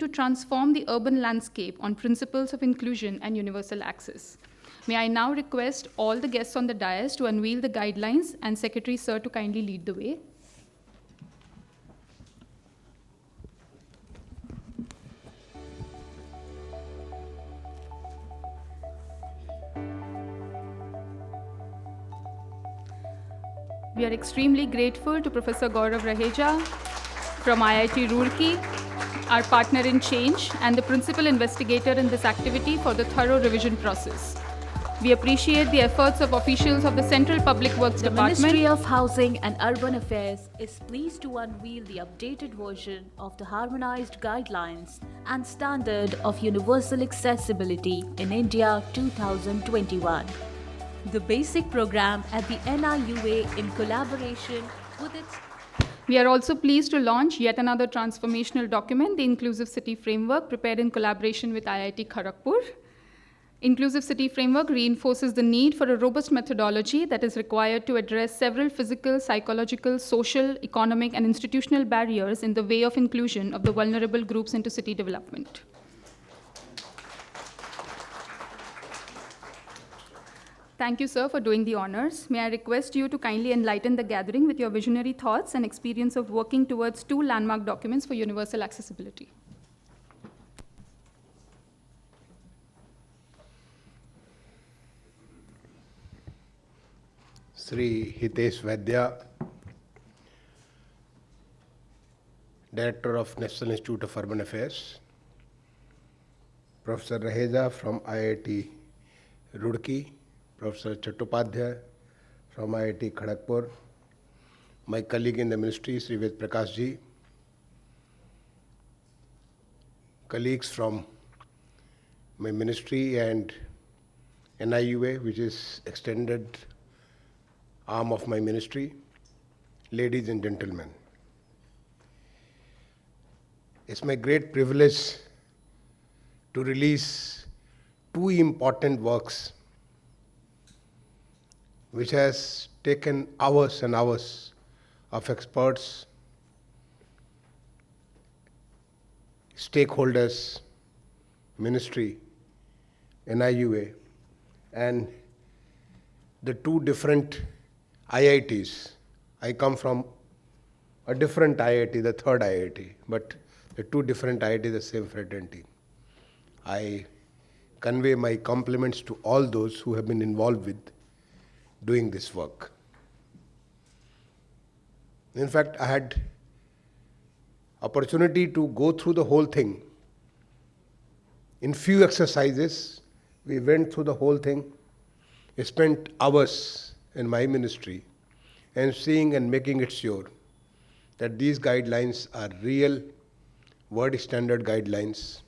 to transform the urban landscape on principles of inclusion and universal access. May I now request all the guests on the dais to unveil the guidelines and Secretary Sir to kindly lead the way. We are extremely grateful to Professor Gaurav Raheja from IIT Roorkee, our partner in Change, and the principal investigator in this activity for the thorough revision process. We appreciate the efforts of officials of the Central Public Works The Department. Ministry of Housing and Urban Affairs is pleased to unveil the updated version of the Harmonized Guidelines and Standard of Universal Accessibility in India 2021. The basic program at the NIUA in collaboration with its We are also pleased to launch yet another transformational document, the Inclusive City Framework, prepared in collaboration with IIT Kharagpur. Inclusive City Framework reinforces the need for a robust methodology that is required to address several physical, psychological, social, economic, and institutional barriers in the way of inclusion of the vulnerable groups into city development. Thank you, sir, for doing the honors. May I request you to kindly enlighten the gathering with your visionary thoughts and experience of working towards two landmark documents for universal accessibility. Sri Hitesh Vaidya, Director of National Institute of Urban Affairs, Professor Raheja from IIT Roorkee, Professor Chattopadhyay from IIT Kharagpur, my colleague in the ministry, Sri Ved Prakash ji, colleagues from my ministry and NIUA, which is extended arm of my ministry, ladies and gentlemen. It's my great privilege to release two important works which has taken hours and hours of experts, stakeholders, ministry, NIUA, and the two different IITs. I come from a different IIT, the third IIT, but the two different IITs, the same fraternity. I convey my compliments to all those who have been involved with doing this work. In fact, I had opportunity to go through the whole thing. In few exercises, we went through the whole thing, spent hours in my ministry and seeing and making it sure that these guidelines are real world standard guidelines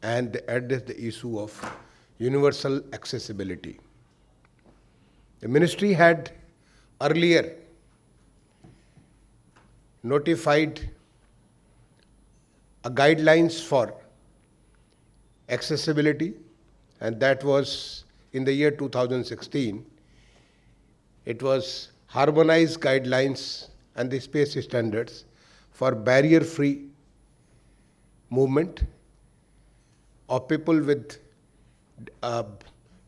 and they address the issue of universal accessibility. The ministry had earlier notified a guidelines for accessibility, and that was in the year 2016. It was harmonized guidelines and the space standards for barrier-free movement of people with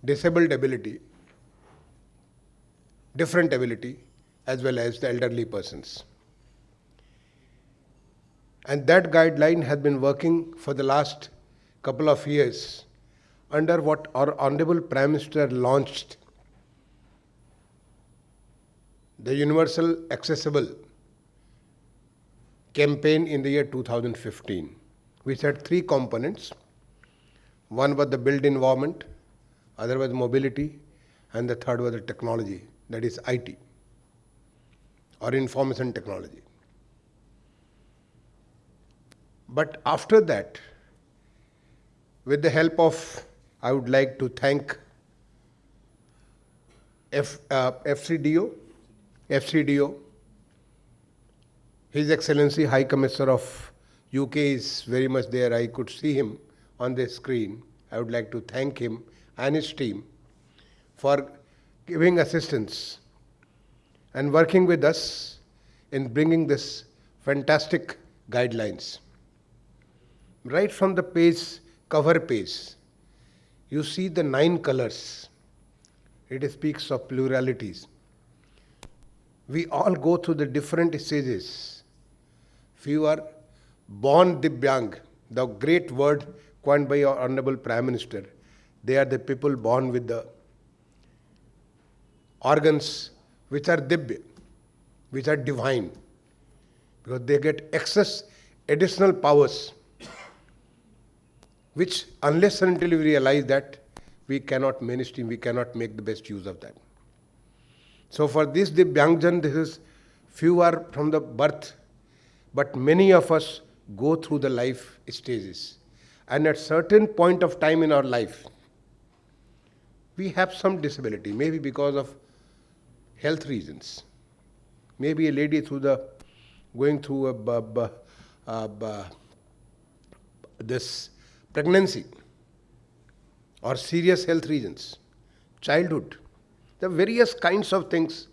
disabled ability, different ability, as well as the elderly persons. And that guideline has been working for the last couple of years under what our Honorable Prime Minister launched, the Universal Accessible campaign in the year 2015, which had three components. One was the built environment, other was mobility, and the third was the technology, that is IT, or information technology. But after that, with the help of, I would like to thank FCDO, His Excellency High Commissioner of UK is very much there. I could see him on the screen. I would like to thank him and his team for giving assistance and working with us in bringing this fantastic guidelines. right from the page, cover page, you see the 9 colors. It speaks of pluralities. We all go through the different stages. Few are born Divyang, the great word coined by our Honorable Prime Minister. They are the people born with the organs which are Divya, which are divine, because they get access, additional powers, which unless and until we realize that, we cannot mainstream, we cannot make the best use of that. So for this Divyangjan, this is few are from the birth, but many of us go through the life stages. And at certain point of time in our life, we have some disability, maybe because of health reasons. Maybe a lady going through this pregnancy or serious health reasons, childhood. There are various kinds of things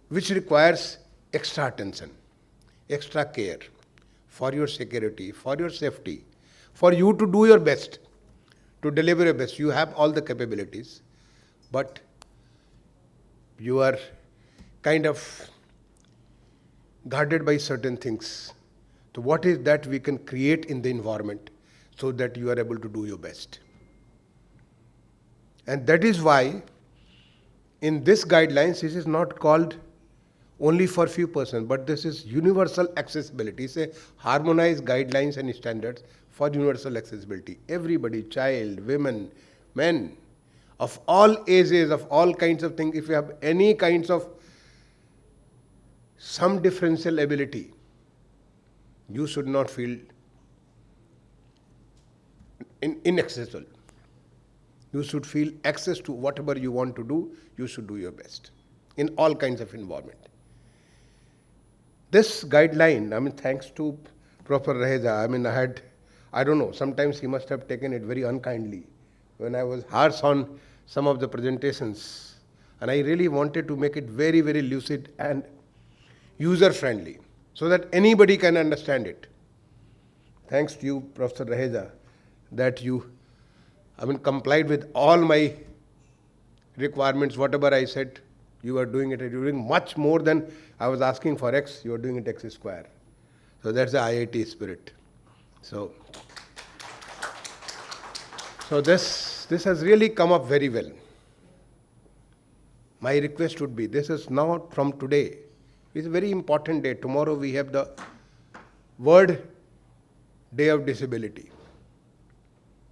which requires extra attention, extra care for your security, for your safety, for you to do your best, to deliver your best. You have all the capabilities, but you are kind of guarded by certain things. So what is that we can create in the environment so that you are able to do your best? And that is why in this guidelines, this is not called only for few persons, but this is universal accessibility. It's a harmonized guidelines and standards for universal accessibility. Everybody, child, women, men, of all ages, of all kinds of things, if you have any kinds of some differential ability, you should not feel inaccessible. You should feel access to whatever you want to do, you should do your best in all kinds of environment. This guideline, thanks to Professor Raheja, I don't know, sometimes he must have taken it very unkindly when I was harsh on some of the presentations. And I really wanted to make it very, very lucid and user-friendly so that anybody can understand it. Thanks to you, Professor Raheja, that you complied with all my requirements, whatever I said, you are doing it. You're doing much more than I was asking for X, you are doing it X square. So that's the IIT spirit. So this has really come up very well. My request would be, this is not from today. It's a very important day. Tomorrow we have the World Day of Disability.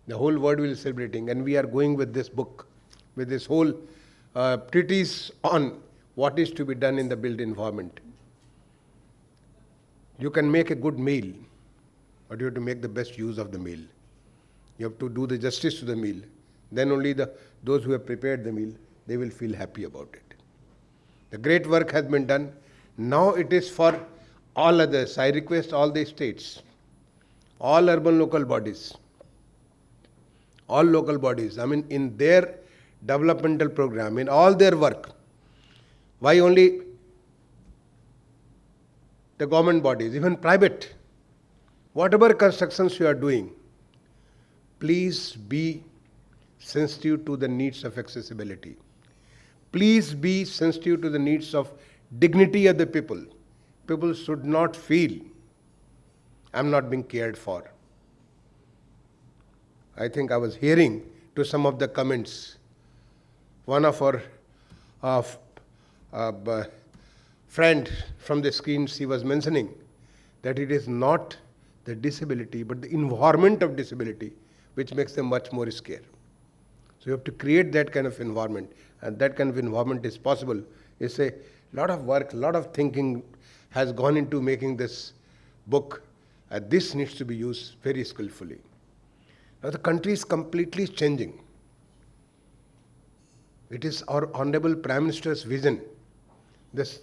The whole world will be celebrating, and we are going with this book, with this whole treatise on what is to be done in the built environment. You can make a good meal, but you have to make the best use of the meal. You have to do the justice to the meal. Then only those who have prepared the meal, they will feel happy about it. The great work has been done. Now it is for all others. I request all the states, all urban local bodies, all local bodies, in their developmental program, in all their work. Why only the government bodies, even private, whatever constructions you are doing, please be sensitive to the needs of accessibility. Please be sensitive to the needs of dignity of the people. People should not feel, I'm not being cared for. I think I was hearing to some of the comments. One of our friend from the screens, he was mentioning that it is not the disability, but the environment of disability which makes them much more scared. So you have to create that kind of environment, and that kind of environment is possible. It's a lot of work, a lot of thinking has gone into making this book, and this needs to be used very skillfully. Now the country is completely changing. It is our Honorable Prime Minister's vision. The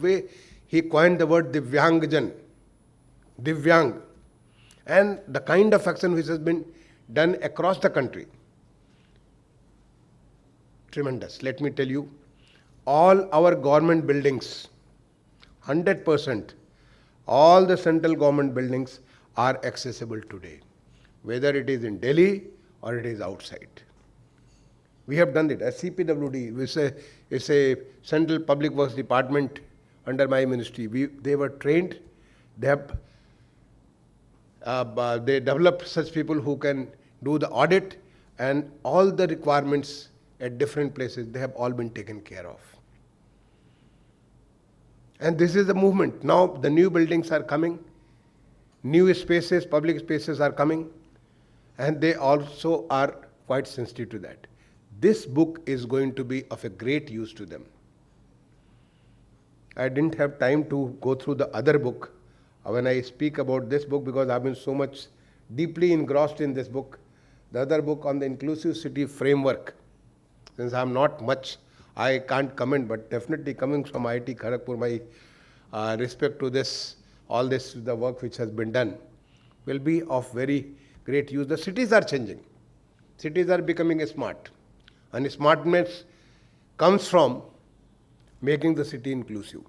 way he coined the word Divyangjan, Divyang, and the kind of action which has been done across the country. Tremendous. Let me tell you, all our government buildings, 100%, all the central government buildings are accessible today, whether it is in Delhi or it is outside. We have done it. As CPWD, it's a Central Public Works Department under my ministry. They were trained. They developed such people who can do the audit, and all the requirements at different places, they have all been taken care of. And this is the movement. Now the new buildings are coming, new spaces, public spaces are coming, and they also are quite sensitive to that. This book is going to be of a great use to them. I didn't have time to go through the other book when I speak about this book, because I've been so much deeply engrossed in this book. The other book on the inclusive city framework, since I'm not much, I can't comment, but definitely coming from IIT Kharagpur, my respect to this, all this, the work which has been done, will be of very great use. The cities are changing. Cities are becoming smart. And smartness comes from making the city inclusive,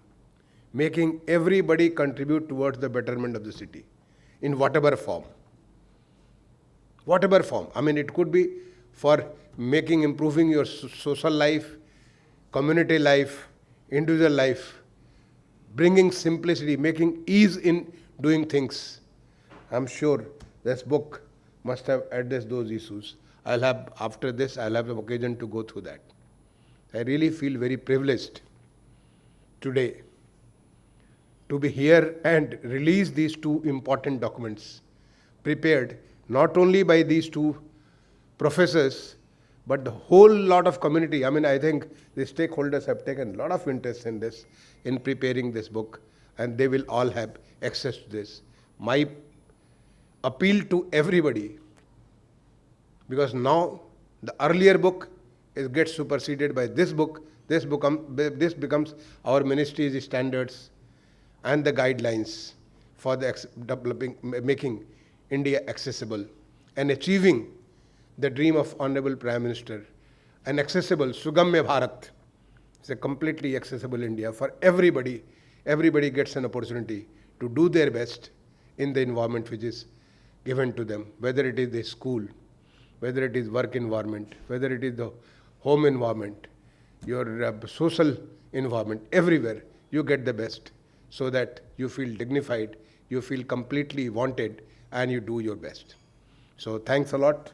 making everybody contribute towards the betterment of the city in whatever form. Whatever form. I mean, it could be for improving your social life, community life, individual life, bringing simplicity, making ease in doing things. I'm sure this book must have addressed those issues. After this, I'll have the occasion to go through that. I really feel very privileged today to be here and release these two important documents, prepared not only by these two professors, but the whole lot of community. I mean, I think the stakeholders have taken a lot of interest in this, in preparing this book, and they will all have access to this. My appeal to everybody, because now the earlier book gets superseded by this book. This becomes our ministry's standards and the guidelines for the making India accessible and achieving the dream of Honorable Prime Minister, an accessible Sugamya Bharat. It's a completely accessible India for everybody. Everybody gets an opportunity to do their best in the environment which is given to them, whether it is the school, whether it is work environment, whether it is the home environment, your social environment, everywhere you get the best, so that you feel dignified, you feel completely wanted, and you do your best. So thanks a lot,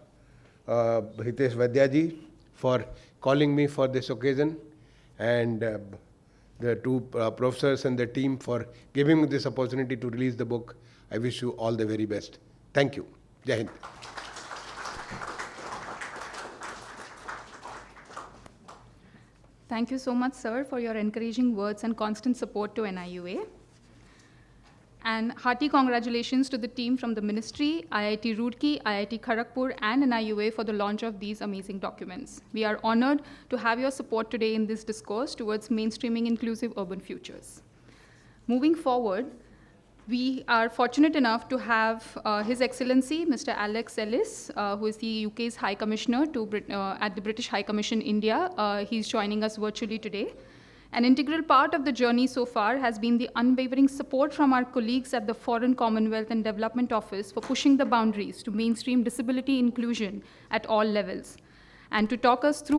Hitesh Vaidyaji, for calling me for this occasion, and the two professors and the team for giving me this opportunity to release the book. I wish you all the very best. Thank you. Jai Hind. Thank you so much, sir, for your encouraging words and constant support to NIUA. And hearty congratulations to the team from the Ministry, IIT Roorkee, IIT Kharagpur, and NIUA for the launch of these amazing documents. We are honored to have your support today in this discourse towards mainstreaming inclusive urban futures. Moving forward, we are fortunate enough to have His Excellency, Mr. Alex Ellis, who is the UK's High Commissioner at the British High Commission India. He's joining us virtually today. An integral part of the journey so far has been the unwavering support from our colleagues at the Foreign Commonwealth and Development Office for pushing the boundaries to mainstream disability inclusion at all levels. And to talk us through